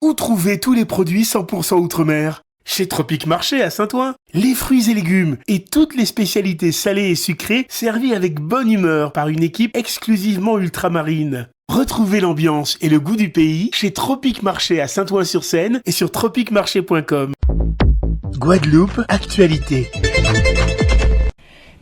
Où trouver tous les produits 100% Outre-mer? Chez Tropique Marché à Saint-Ouen. Les fruits et légumes et toutes les spécialités salées et sucrées servies avec bonne humeur par une équipe exclusivement ultramarine. Retrouvez l'ambiance et le goût du pays chez Tropique Marché à Saint-Ouen-sur-Seine et sur tropiquemarché.com. Guadeloupe, actualité.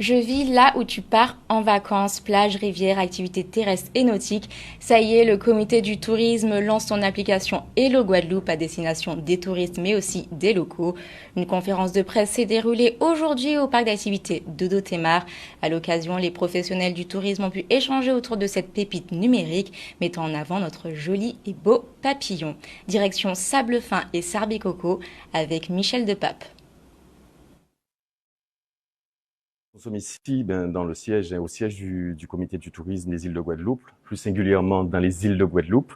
Je vis là où tu pars en vacances, plage, rivière, activités terrestres et nautiques. Ça y est, le comité du tourisme lance son application Hello Guadeloupe à destination des touristes mais aussi des locaux. Une conférence de presse s'est déroulée aujourd'hui au parc d'activités de Dotemar. À l'occasion, les professionnels du tourisme ont pu échanger autour de cette pépite numérique, mettant en avant notre joli et beau papillon. Direction Sable Fin et Sarbicoco avec Michel Depape. Nous sommes ici dans le siège, au siège du comité du tourisme des îles de Guadeloupe, plus singulièrement dans les îles de Guadeloupe,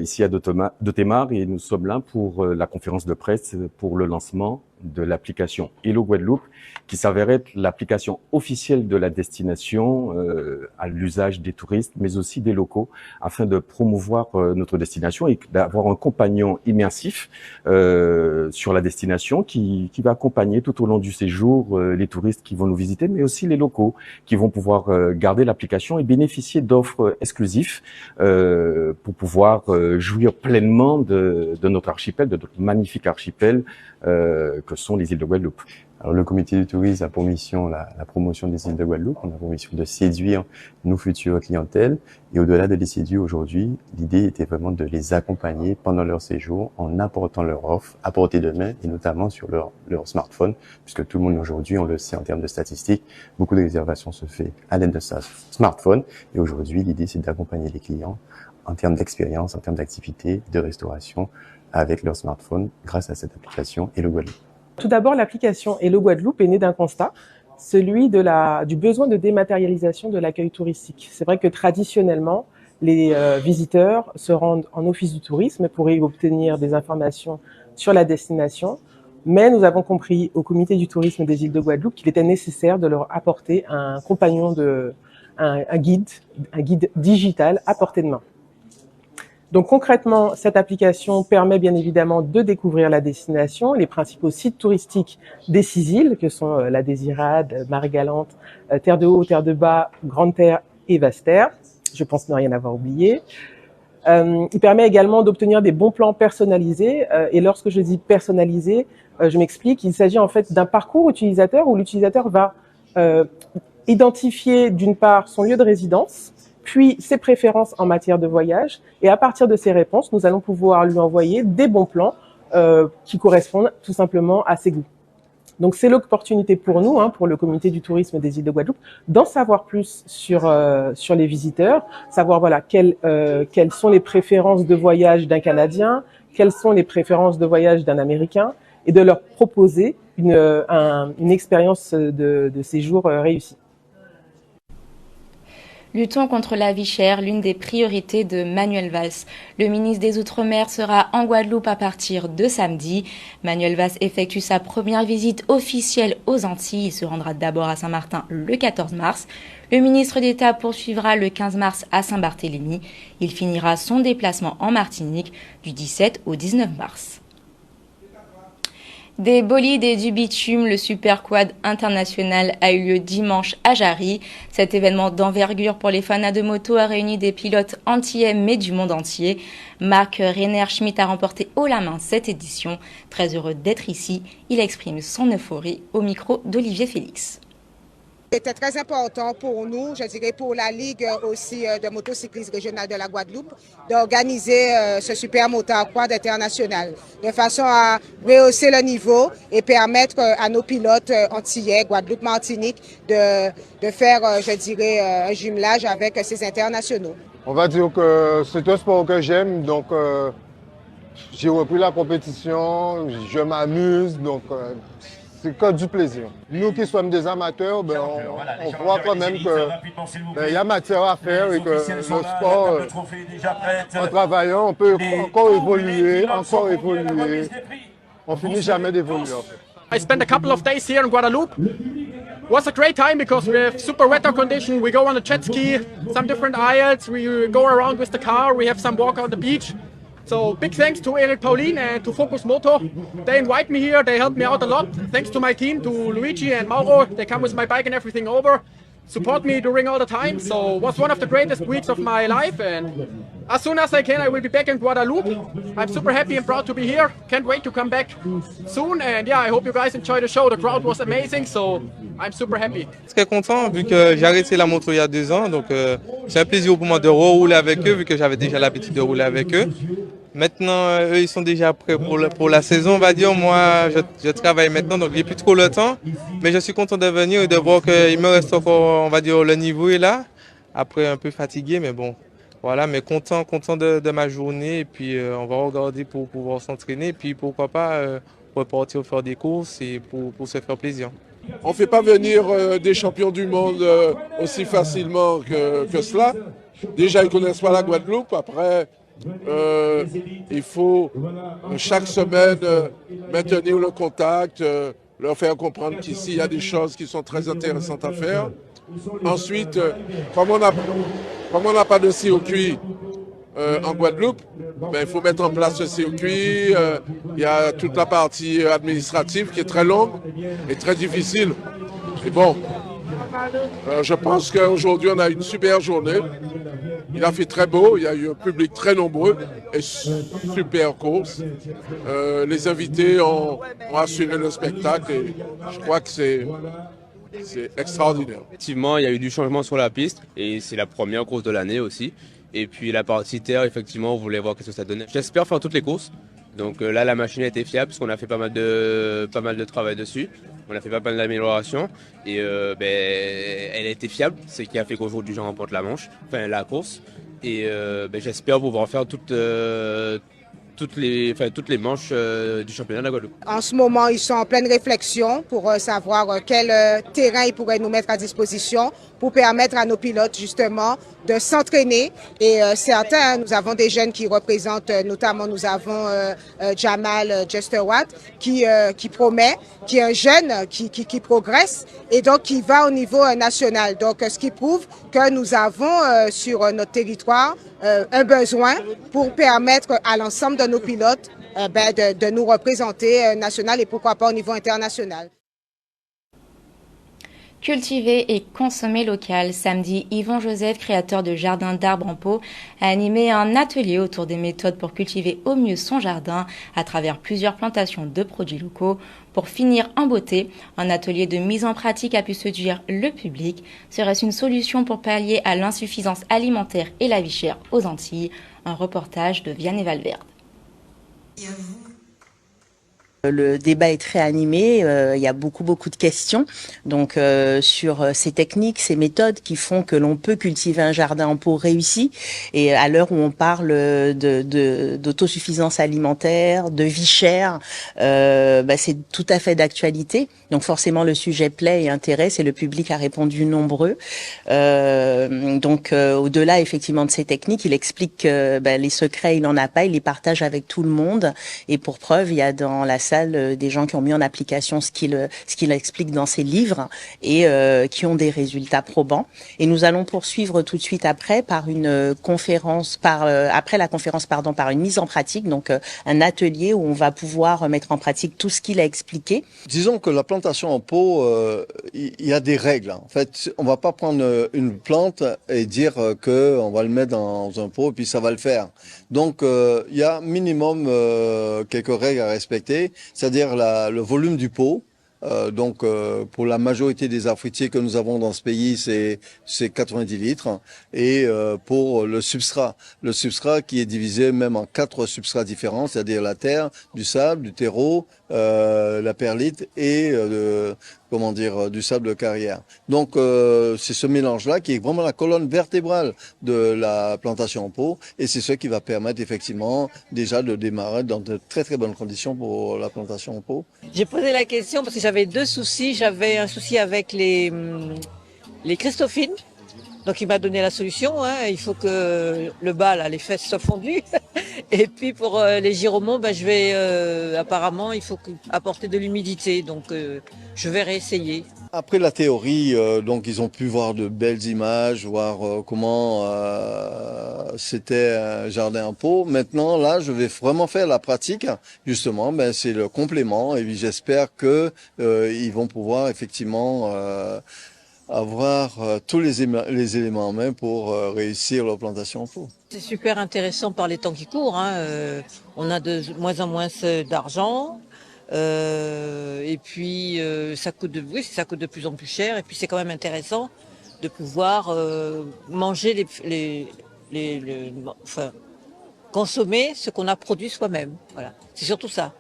ici à Dotemar, et nous sommes là pour la conférence de presse pour le lancement de l'application Hello Guadeloupe, qui s'avère être l'application officielle de la destination à l'usage des touristes, mais aussi des locaux, afin de promouvoir notre destination et d'avoir un compagnon immersif sur la destination qui va accompagner tout au long du séjour les touristes qui vont nous visiter, mais aussi les locaux qui vont pouvoir garder l'application et bénéficier d'offres exclusives pour pouvoir jouir pleinement de notre archipel, de notre magnifique archipel que sont les îles de Guadeloupe. Alors, le comité du tourisme a pour mission la promotion des îles de Guadeloupe. On a pour mission de séduire nos futures clientèles. Et au-delà de les séduire aujourd'hui, l'idée était vraiment de les accompagner pendant leur séjour en apportant leur offre à portée de main et notamment sur leur smartphone, puisque tout le monde aujourd'hui, on le sait en termes de statistiques, beaucoup de réservations se fait à l'aide de sa smartphone. Et aujourd'hui, l'idée, c'est d'accompagner les clients en termes d'expérience, en termes d'activité, de restauration avec leur smartphone grâce à cette application Hello Guadeloupe. Tout d'abord, l'application Hello Guadeloupe est née d'un constat, celui du besoin de dématérialisation de l'accueil touristique. C'est vrai que traditionnellement, les visiteurs se rendent en office du tourisme pour y obtenir des informations sur la destination, mais nous avons compris au comité du tourisme des îles de Guadeloupe qu'il était nécessaire de leur apporter un compagnon un guide digital à portée de main. Donc concrètement, cette application permet bien évidemment de découvrir la destination, les principaux sites touristiques des 6 îles, que sont la Désirade, Marie-Galante, Terre de Haut, Terre de Bas, Grande Terre et Vaste Terre. Je pense ne rien avoir oublié. Il permet également d'obtenir des bons plans personnalisés. Et lorsque je dis personnalisé, je m'explique. Il s'agit en fait d'un parcours utilisateur où l'utilisateur va identifier d'une part son lieu de résidence, puis ses préférences en matière de voyage. Et à partir de ces réponses, nous allons pouvoir lui envoyer des bons plans qui correspondent tout simplement à ses goûts. Donc c'est l'opportunité pour nous, pour le comité du tourisme des îles de Guadeloupe, d'en savoir plus sur les visiteurs, savoir quelles sont les préférences de voyage d'un Canadien, quelles sont les préférences de voyage d'un Américain, et de leur proposer une expérience de séjour réussie. Luttons contre la vie chère, l'une des priorités de Manuel Valls. Le ministre des Outre-mer sera en Guadeloupe à partir de samedi. Manuel Valls effectue sa première visite officielle aux Antilles. Il se rendra d'abord à Saint-Martin le 14 mars. Le ministre d'État poursuivra le 15 mars à Saint-Barthélemy. Il finira son déplacement en Martinique du 17 au 19 mars. Des bolides et du bitume, le Super Quad international a eu lieu dimanche à Jarry. Cet événement d'envergure pour les fans de moto a réuni des pilotes antillais mais du monde entier. Marc Reiner Schmitt a remporté haut la main cette édition. Très heureux d'être ici, il exprime son euphorie au micro d'Olivier Félix. C'était très important pour nous, je dirais pour la Ligue aussi de motocyclisme régionale de la Guadeloupe, d'organiser ce super motard quad international, de façon à rehausser le niveau et permettre à nos pilotes antillais, Guadeloupe, Martinique, de faire, je dirais, un jumelage avec ces internationaux. On va dire que c'est un sport que j'aime, donc j'ai repris la compétition, je m'amuse, donc c'est que du plaisir. Nous qui sommes des amateurs, on croit quand même qu'il y a matière à faire et que le sport, en travaillant, on peut encore évoluer. On finit jamais d'évoluer. En fait. I spent a couple of days here in Guadeloupe. It was a great time because we have super weather condition. We go on a jet ski, some different isles. We go around with the car. We have some walk on the beach. So big thanks to Eric Paulin and to Focus Moto. They invite me here, they help me out a lot. Thanks to my team, to Luigi and Mauro. They come with my bike and everything over, support me during all the time. So it was one of the greatest weeks of my life, and as soon as I can, I will be back in Guadeloupe. I'm super happy and proud to be here. Can't wait to come back soon, and yeah, I hope you guys enjoy the show. The crowd was amazing, so I'm super happy. Très content vu que j'ai arrêté la moto il y a 2 ans, donc c'est un plaisir pour moi de rerouler avec eux vu que j'avais déjà l'habitude de rouler avec eux. Maintenant, eux, ils sont déjà prêts pour la saison, on va dire. Moi, je travaille maintenant, donc j'ai plus trop le temps. Mais je suis content de venir et de voir qu'il me reste encore, on va dire, le niveau est là. Après, un peu fatigué, mais bon, voilà. Mais content de ma journée. Et puis, on va regarder pour pouvoir s'entraîner. Et puis, pourquoi pas repartir faire des courses et pour se faire plaisir. On ne fait pas venir des champions du monde aussi facilement que cela. Déjà, ils ne connaissent pas la Guadeloupe. Après, il faut chaque semaine maintenir le contact, leur faire comprendre qu'ici, il y a des choses qui sont très intéressantes à faire. Ensuite, comme on n'a pas de circuit en Guadeloupe, ben, il faut mettre en place ce circuit. Il y a toute la partie administrative qui est très longue et très difficile. Et bon, je pense qu'aujourd'hui, on a une super journée. Il a fait très beau, il y a eu un public très nombreux et super course. Les invités ont assuré le spectacle et je crois que c'est extraordinaire. Effectivement, il y a eu du changement sur la piste et c'est la première course de l'année aussi. Et puis la partie terre, effectivement, on voulait voir ce que ça donnait. J'espère faire toutes les courses. Donc là, la machine a été fiable parce qu'on a fait pas mal de travail dessus. On a fait pas mal d'améliorations et elle a été fiable. C'est ce qui a fait qu'aujourd'hui, j'en remporte la course. Et j'espère pouvoir faire toutes les manches du championnat de la Guadeloupe. En ce moment, ils sont en pleine réflexion pour savoir quel terrain ils pourraient nous mettre à disposition pour permettre à nos pilotes justement de s'entraîner. Et certains, nous avons des jeunes qui représentent, notamment nous avons Jamal Jesterwatt qui promet, qui est un jeune qui progresse et donc qui va au niveau national. Donc ce qui prouve que nous avons sur notre territoire un besoin pour permettre à l'ensemble de nos pilotes de nous représenter national et pourquoi pas au niveau international. Cultiver et consommer local. Samedi, Yvon Joseph, créateur de Jardin d'arbres en pot, a animé un atelier autour des méthodes pour cultiver au mieux son jardin à travers plusieurs plantations de produits locaux. Pour finir en beauté, un atelier de mise en pratique a pu séduire le public. Serait-ce une solution pour pallier à l'insuffisance alimentaire et la vie chère aux Antilles? Un reportage de Vianney Valverde. Le débat est très animé, il y a beaucoup de questions donc sur ces techniques, ces méthodes qui font que l'on peut cultiver un jardin en pot réussi. Et à l'heure où on parle d'autosuffisance alimentaire, de vie chère, c'est tout à fait d'actualité. Donc forcément le sujet plaît et intéresse et le public a répondu nombreux. Au-delà effectivement de ces techniques, il explique que les secrets il en a pas, il les partage avec tout le monde. Et pour preuve, il y a dans la salle des gens qui ont mis en application ce qu'il explique dans ses livres et qui ont des résultats probants. Et nous allons poursuivre tout de suite après par une conférence, par une mise en pratique, donc un atelier où on va pouvoir mettre en pratique tout ce qu'il a expliqué. Disons que la plantation en pot, il y a des règles. En fait, on va pas prendre une plante et dire que on va le mettre dans un pot et puis ça va le faire. Donc il y a minimum quelques règles à respecter. C'est-à-dire le volume du pot. Pour la majorité des arbres fruitiers que nous avons dans ce pays, c'est 90 litres. Et pour le substrat qui est divisé même en 4 substrats différents, c'est-à-dire la terre, du sable, du terreau, la perlite et du sable de carrière. Donc c'est ce mélange-là qui est vraiment la colonne vertébrale de la plantation en pot et c'est ce qui va permettre effectivement déjà de démarrer dans de très très bonnes conditions pour la plantation en pot. J'ai posé la question parce que j'avais 2 soucis. J'avais un souci avec les Christophines. Donc il m'a donné la solution, il faut que le bas, là, les fesses soient fondues. Et puis pour les giromons, apparemment il faut apporter de l'humidité, donc je vais réessayer. Après la théorie, donc ils ont pu voir de belles images, voir comment c'était un jardin en pot. Maintenant, là, je vais vraiment faire la pratique. Justement, c'est le complément. Et puis j'espère que ils vont pouvoir effectivement avoir tous les éléments en main pour réussir leur plantation en pot. C'est super intéressant par les temps qui courent. On a de moins en moins d'argent. Et puis ça coûte de plus en plus cher. Et puis c'est quand même intéressant de pouvoir manger enfin, consommer ce qu'on a produit soi-même. Voilà, c'est surtout ça.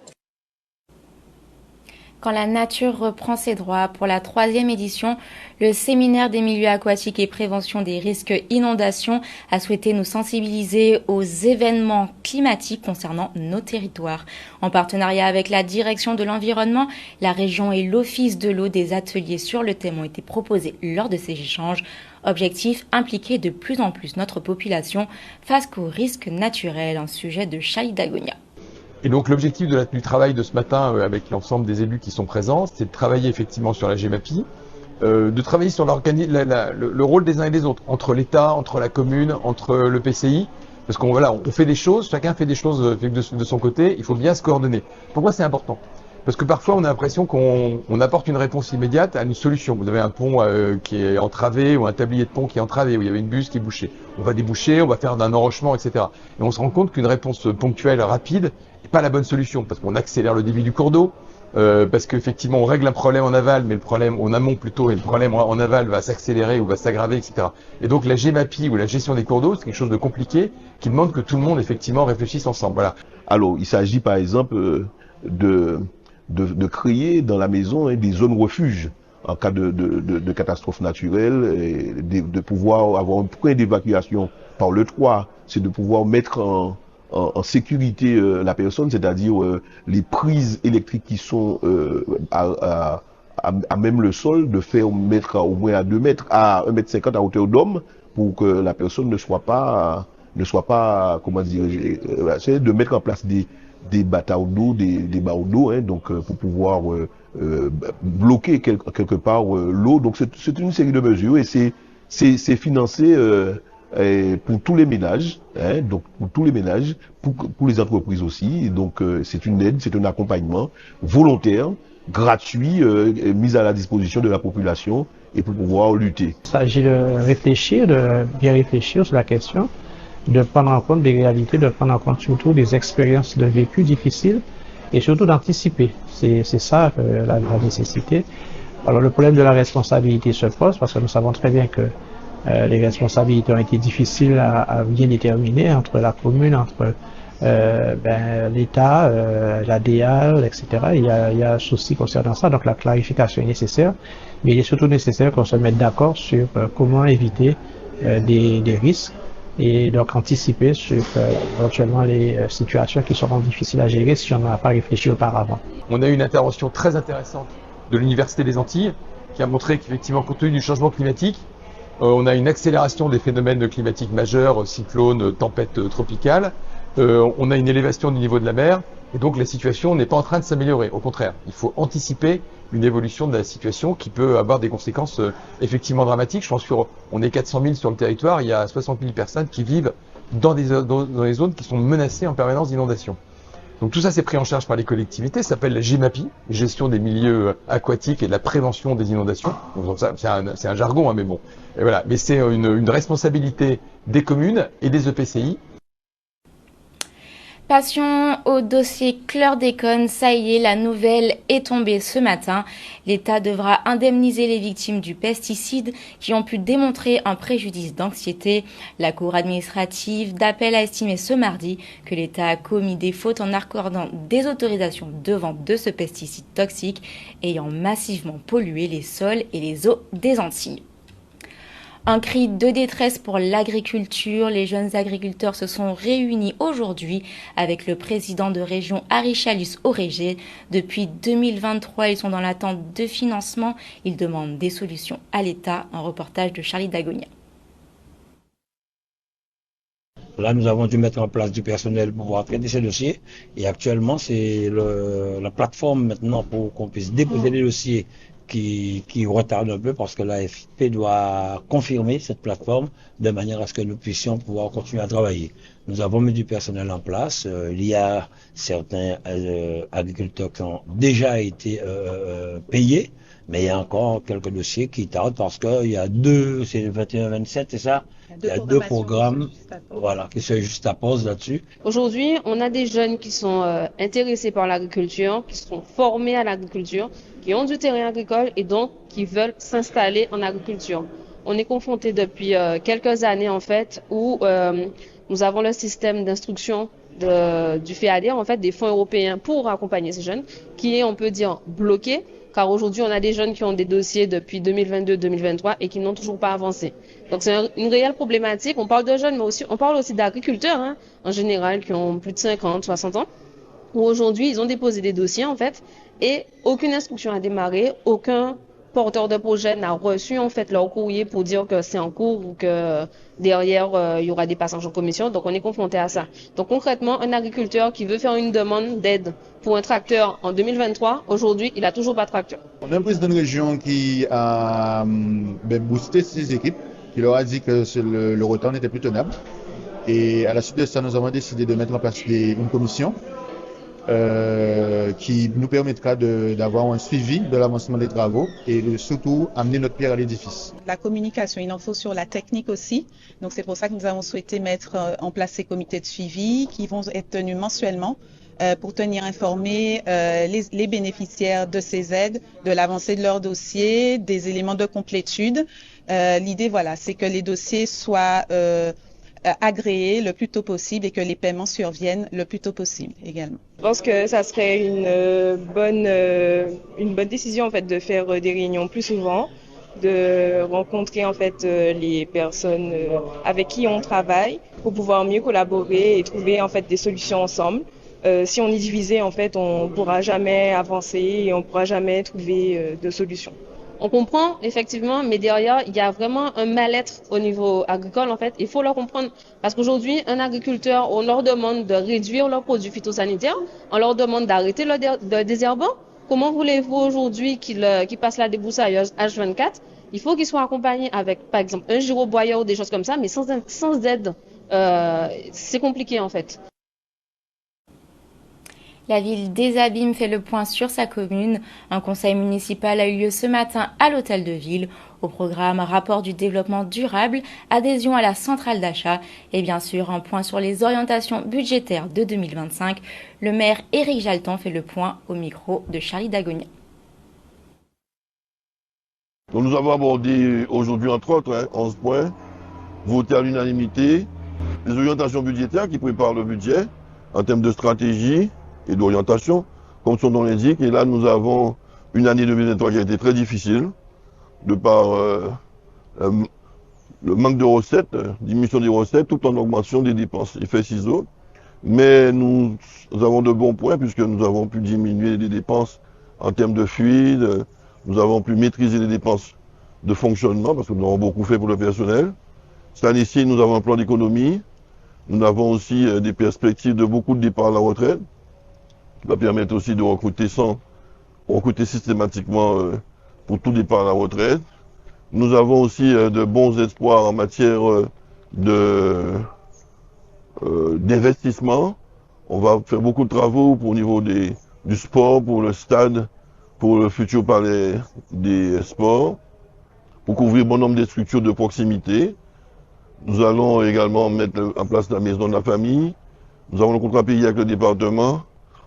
Quand la nature reprend ses droits, pour la 3e édition, le séminaire des milieux aquatiques et prévention des risques inondations a souhaité nous sensibiliser aux événements climatiques concernant nos territoires. En partenariat avec la direction de l'environnement, la région et l'office de l'eau, des ateliers sur le thème ont été proposés lors de ces échanges. Objectif, impliquer de plus en plus notre population face aux risques naturels, un sujet de Charlie Dagonia. Et donc l'objectif du travail de ce matin avec l'ensemble des élus qui sont présents, c'est de travailler effectivement sur la GEMAPI, de travailler sur le rôle des uns et des autres, entre l'État, entre la commune, entre le PCI, parce qu'on fait des choses, chacun fait des choses de son côté, il faut bien se coordonner. Pourquoi c'est important ? Parce que parfois on a l'impression qu'on apporte une réponse immédiate à une solution. Vous avez un pont qui est entravé ou un tablier de pont qui est entravé, où il y avait une buse qui est bouchée. On va déboucher, on va faire d'un enrochement, etc. Et on se rend compte qu'une réponse ponctuelle, rapide, n'est pas la bonne solution, parce qu'on accélère le débit du cours d'eau, parce qu'effectivement on règle un problème en aval, mais le problème en amont plutôt, et le problème en aval va s'accélérer ou va s'aggraver, etc. Et donc la GEMAPI ou la gestion des cours d'eau, c'est quelque chose de compliqué, qui demande que tout le monde effectivement réfléchisse ensemble. Voilà. Alors il s'agit par exemple de créer dans la maison des zones refuges en cas de catastrophe naturelle, et de pouvoir avoir un point d'évacuation par le toit, c'est de pouvoir mettre en sécurité la personne, c'est-à-dire les prises électriques qui sont à même le sol, de faire mettre au moins à 2 mètres, à 1,50 m à hauteur d'homme, pour que la personne ne soit pas, comment dire, c'est de mettre en place des bateaux d'eau, des barreaux d'eau, donc pour pouvoir bloquer quelque part l'eau. Donc c'est une série de mesures, et c'est financé pour tous les ménages, donc pour tous les ménages, pour les entreprises aussi. Et donc c'est une aide, c'est un accompagnement volontaire, gratuit, mis à la disposition de la population, et pour pouvoir lutter. Il s'agit de bien réfléchir sur la question, de prendre en compte des réalités, de prendre en compte surtout des expériences de vécu difficiles, et surtout d'anticiper. C'est ça la nécessité. Alors le problème de la responsabilité se pose, parce que nous savons très bien que les responsabilités ont été difficiles à bien déterminer entre la commune, entre l'État, la DA, etc. Il y a un souci concernant ça, donc la clarification est nécessaire, mais il est surtout nécessaire qu'on se mette d'accord sur comment éviter des risques, et donc anticiper sur éventuellement les situations qui seront difficiles à gérer si on n'a pas réfléchi auparavant. On a eu une intervention très intéressante de l'Université des Antilles qui a montré qu'effectivement, compte tenu du changement climatique, on a une accélération des phénomènes climatiques majeurs, cyclones, tempêtes tropicales, on a une élévation du niveau de la mer, et donc la situation n'est pas en train de s'améliorer. Au contraire, il faut anticiper une évolution de la situation qui peut avoir des conséquences effectivement dramatiques. Je pense qu'on est 400 000 sur le territoire, il y a 60 000 personnes qui vivent dans les zones qui sont menacées en permanence d'inondation. Donc tout ça c'est pris en charge par les collectivités, ça s'appelle la GEMAPI, gestion des milieux aquatiques et de la prévention des inondations. Donc c'est un jargon, mais bon. Et voilà. Mais c'est une responsabilité des communes et des EPCI. Passion au dossier chlordécone, ça y est, la nouvelle est tombée ce matin. L'État devra indemniser les victimes du pesticide qui ont pu démontrer un préjudice d'anxiété. La Cour administrative d'appel a estimé ce mardi que l'État a commis des fautes en accordant des autorisations de vente de ce pesticide toxique ayant massivement pollué les sols et les eaux des Antilles. Un cri de détresse pour l'agriculture. Les jeunes agriculteurs se sont réunis aujourd'hui avec le président de région Harry-Chalus Orégé. Depuis 2023, ils sont dans l'attente de financement. Ils demandent des solutions à l'État. Un reportage de Charlie Dagonia. Là, nous avons dû mettre en place du personnel pour pouvoir traiter ces dossiers. Et actuellement, c'est la plateforme maintenant pour qu'on puisse déposer les dossiers qui retarde un peu parce que l'AFP doit confirmer cette plateforme de manière à ce que nous puissions pouvoir continuer à travailler. Nous avons mis du personnel en place. Il y a certains agriculteurs qui ont déjà été payés, mais il y a encore quelques dossiers qui tardent parce qu'il y a c'est le 21-27, c'est ça? Il y a deux programmes voilà, qui se juxtaposent là-dessus. Aujourd'hui, on a des jeunes qui sont intéressés par l'agriculture, qui sont formés à l'agriculture, qui ont du terrain agricole et donc qui veulent s'installer en agriculture. On est confronté depuis quelques années en fait où nous avons le système d'instruction du FEADER, en fait des fonds européens pour accompagner ces jeunes, qui est, on peut dire, bloqué, car aujourd'hui on a des jeunes qui ont des dossiers depuis 2022-2023 et qui n'ont toujours pas avancé. Donc c'est une réelle problématique. On parle de jeunes, mais aussi on parle aussi d'agriculteurs en général qui ont plus de 50, 60 ans, où aujourd'hui ils ont déposé des dossiers en fait et aucune instruction a démarré, aucun porteurs de projet n'a reçu en fait leur courrier pour dire que c'est en cours ou que derrière il y aura des passages en commission. Donc on est confronté à ça. Donc concrètement, un agriculteur qui veut faire une demande d'aide pour un tracteur en 2023, aujourd'hui il a toujours pas de tracteur. On a un président de région qui a boosté ses équipes, qui leur a dit que le retard n'était plus tenable. Et à la suite de ça, nous avons décidé de mettre en place une commission qui nous permettra d'avoir un suivi de l'avancement des travaux et de surtout amener notre pierre à l'édifice. La communication, il en faut sur la technique aussi. Donc c'est pour ça que nous avons souhaité mettre en place ces comités de suivi qui vont être tenus mensuellement pour tenir informés les bénéficiaires de ces aides, de l'avancée de leur dossier, des éléments de complétude. L'idée, voilà, c'est que les dossiers soient agréés le plus tôt possible et que les paiements surviennent le plus tôt possible également. Je pense que ça serait une bonne décision en fait de faire des réunions plus souvent, de rencontrer en fait les personnes avec qui on travaille pour pouvoir mieux collaborer et trouver en fait des solutions ensemble. Si on est divisé en fait, on pourra jamais avancer et on pourra jamais trouver de solution. On comprend effectivement, mais derrière, il y a vraiment un mal-être au niveau agricole en fait. Il faut le comprendre parce qu'aujourd'hui, un agriculteur, on leur demande de réduire leurs produits phytosanitaires, on leur demande d'arrêter le désherbant. Comment voulez-vous aujourd'hui qu'ils passent la débroussailleuse H24? Il faut qu'ils soient accompagnés avec, par exemple, un gyroboyeur ou des choses comme ça, mais sans aide, c'est compliqué en fait. La ville des Abîmes fait le point sur sa commune. Un conseil municipal a eu lieu ce matin à l'hôtel de ville. Au programme, rapport du développement durable, adhésion à la centrale d'achat et bien sûr un point sur les orientations budgétaires de 2025. Le maire Éric Jaltan fait le point au micro de Charlie Dagonia. Donc nous avons abordé aujourd'hui entre autres 11 points, votés à l'unanimité, les orientations budgétaires qui préparent le budget en termes de stratégie et d'orientation, comme son nom l'indique. Et là, nous avons une année 2023 qui a été très difficile, de par le manque de recettes, diminution des recettes, tout en augmentation des dépenses, effet ciseaux. Mais nous avons de bons points, puisque nous avons pu diminuer les dépenses en termes de fluide, nous avons pu maîtriser les dépenses de fonctionnement, parce que nous avons beaucoup fait pour le personnel. Cette année-ci, nous avons un plan d'économie, nous avons aussi des perspectives de beaucoup de départs à la retraite, qui va permettre aussi de recruter systématiquement pour tout départ à la retraite. Nous avons aussi de bons espoirs en matière d'investissement. On va faire beaucoup de travaux au niveau du sport, pour le stade, pour le futur palais des sports, pour couvrir bon nombre de structures de proximité. Nous allons également mettre en place la maison de la famille. Nous avons le contrat payé avec le département.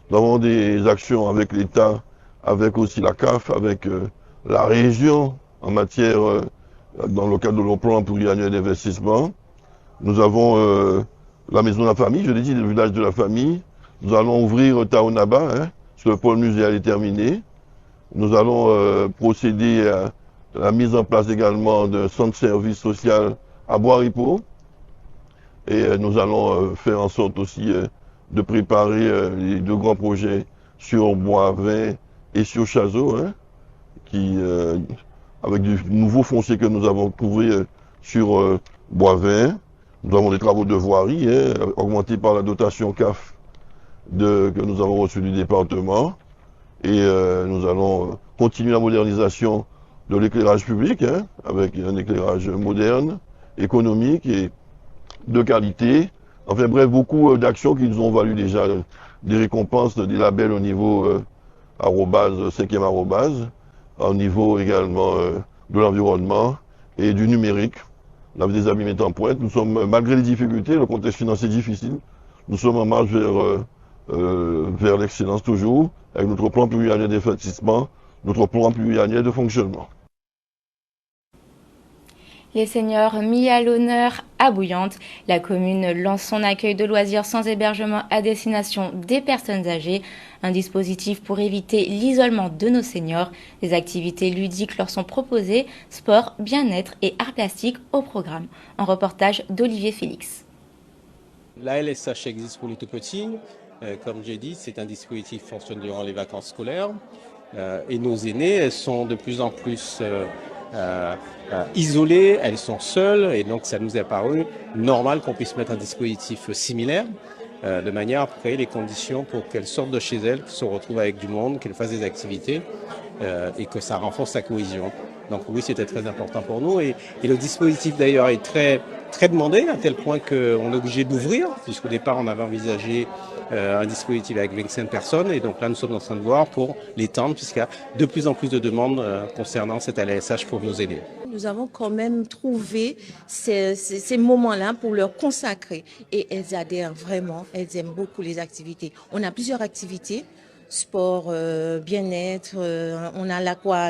Nous avons des actions avec l'État, avec aussi la CAF, avec la région en matière, dans le cadre de l'emploi pluriannuel d'investissement. Nous avons la maison de la famille, je l'ai dit, le village de la famille. Nous allons ouvrir Taonaba, parce que le pôle muséal est terminé. Nous allons procéder à la mise en place également d'un centre-service social à Bois-Ripeau. Et nous allons faire en sorte aussi de préparer les deux grands projets sur Bois-Vin et sur Chazot, avec du nouveau foncier que nous avons trouvé sur Bois-Vin. Nous avons des travaux de voirie, augmentés par la dotation CAF que nous avons reçue du département. Et nous allons continuer la modernisation de l'éclairage public, avec un éclairage moderne, économique et de qualité. Enfin bref, beaucoup d'actions qui nous ont valu déjà des récompenses, des labels au niveau cinquième arrobase, au niveau également de l'environnement et du numérique. La des amis met en pointe. Nous sommes, malgré les difficultés, le contexte financier difficile, nous sommes en marche vers l'excellence toujours, avec notre plan pluriannuel d'investissement, notre plan pluriannuel de fonctionnement. Les seniors mis à l'honneur à Bouillante, la commune lance son accueil de loisirs sans hébergement à destination des personnes âgées, un dispositif pour éviter l'isolement de nos seniors. Des activités ludiques leur sont proposées, sport, bien-être et arts plastiques au programme. Un reportage d'Olivier Félix. La LSH existe pour les tout-petits. Comme j'ai dit, c'est un dispositif qui fonctionne durant les vacances scolaires. Et nos aînés, elles sont de plus en plus isolées, elles sont seules, et donc ça nous est paru normal qu'on puisse mettre un dispositif similaire, de manière à créer les conditions pour qu'elles sortent de chez elles, qu'elles se retrouvent avec du monde, qu'elles fassent des activités, et que ça renforce la cohésion. Donc oui, c'était très important pour nous, et le dispositif d'ailleurs est très demandé, à tel point qu'on est obligé d'ouvrir, puisqu'au départ on avait envisagé un dispositif avec 25 personnes, et donc là nous sommes en train de voir pour l'étendre, puisqu'il y a de plus en plus de demandes concernant cette LSH pour nos aînés. Nous avons quand même trouvé ces moments-là pour leur consacrer, et elles adhèrent vraiment, elles aiment beaucoup les activités. On a plusieurs activités, sport, bien-être, on a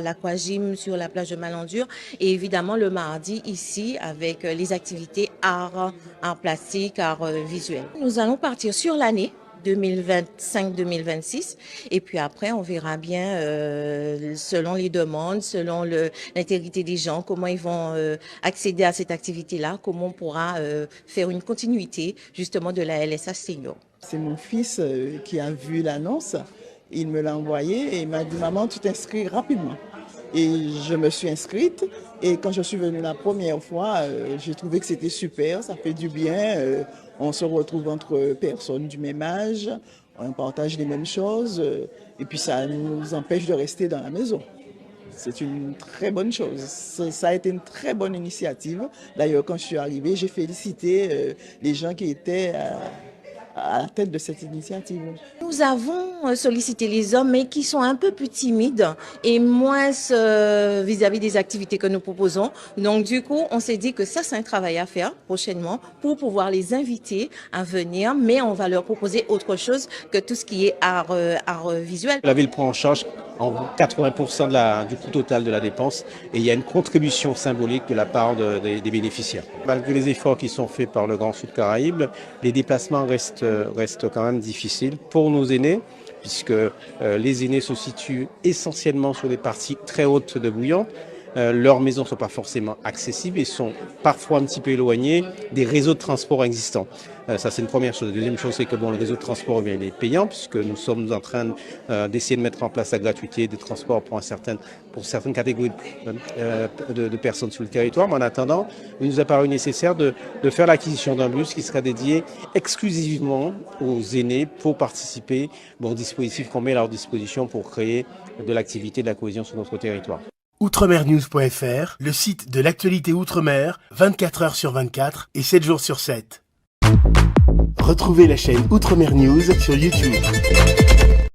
l'aquagym sur la plage de Malandure, et évidemment le mardi ici avec les activités arts plastiques, arts visuels. Nous allons partir sur l'année 2025-2026, et puis après on verra bien selon les demandes, selon l'intégrité des gens, comment ils vont accéder à cette activité-là, comment on pourra faire une continuité justement de la LSH Senior. C'est mon fils qui a vu l'annonce, il me l'a envoyé et il m'a dit « Maman, tu t'inscris rapidement ». Et je me suis inscrite, et quand je suis venue la première fois, j'ai trouvé que c'était super, ça fait du bien. On se retrouve entre personnes du même âge, on partage les mêmes choses, et puis ça nous empêche de rester dans la maison. C'est une très bonne chose. Ça a été une très bonne initiative. D'ailleurs, quand je suis arrivée, j'ai félicité les gens qui étaient à la tête de cette initiative. Nous avons sollicité les hommes, mais qui sont un peu plus timides et moins vis-à-vis des activités que nous proposons. Donc du coup, on s'est dit que ça, c'est un travail à faire prochainement pour pouvoir les inviter à venir, mais on va leur proposer autre chose que tout ce qui est art visuel. La ville prend en charge en 80% du coût total de la dépense, et il y a une contribution symbolique de la part des bénéficiaires. Malgré les efforts qui sont faits par le Grand Sud Caraïbes, les déplacements restent quand même difficiles pour nos aînés, puisque les aînés se situent essentiellement sur des parties très hautes de Bouillante. Leurs maisons ne sont pas forcément accessibles et sont parfois un petit peu éloignées des réseaux de transport existants. Ça, c'est une première chose. La deuxième chose, c'est que le réseau de transport il est payant, puisque nous sommes en train d'essayer de mettre en place la gratuité des transports pour certaines catégories de personnes sur le territoire. Mais en attendant, il nous a paru nécessaire de faire l'acquisition d'un bus qui sera dédié exclusivement aux aînés pour participer au dispositif qu'on met à leur disposition pour créer de l'activité, de la cohésion sur notre territoire. Outremernews.fr, le site de l'actualité Outre-mer, 24 heures sur 24 et 7 jours sur 7. Retrouvez la chaîne Outremer News sur YouTube.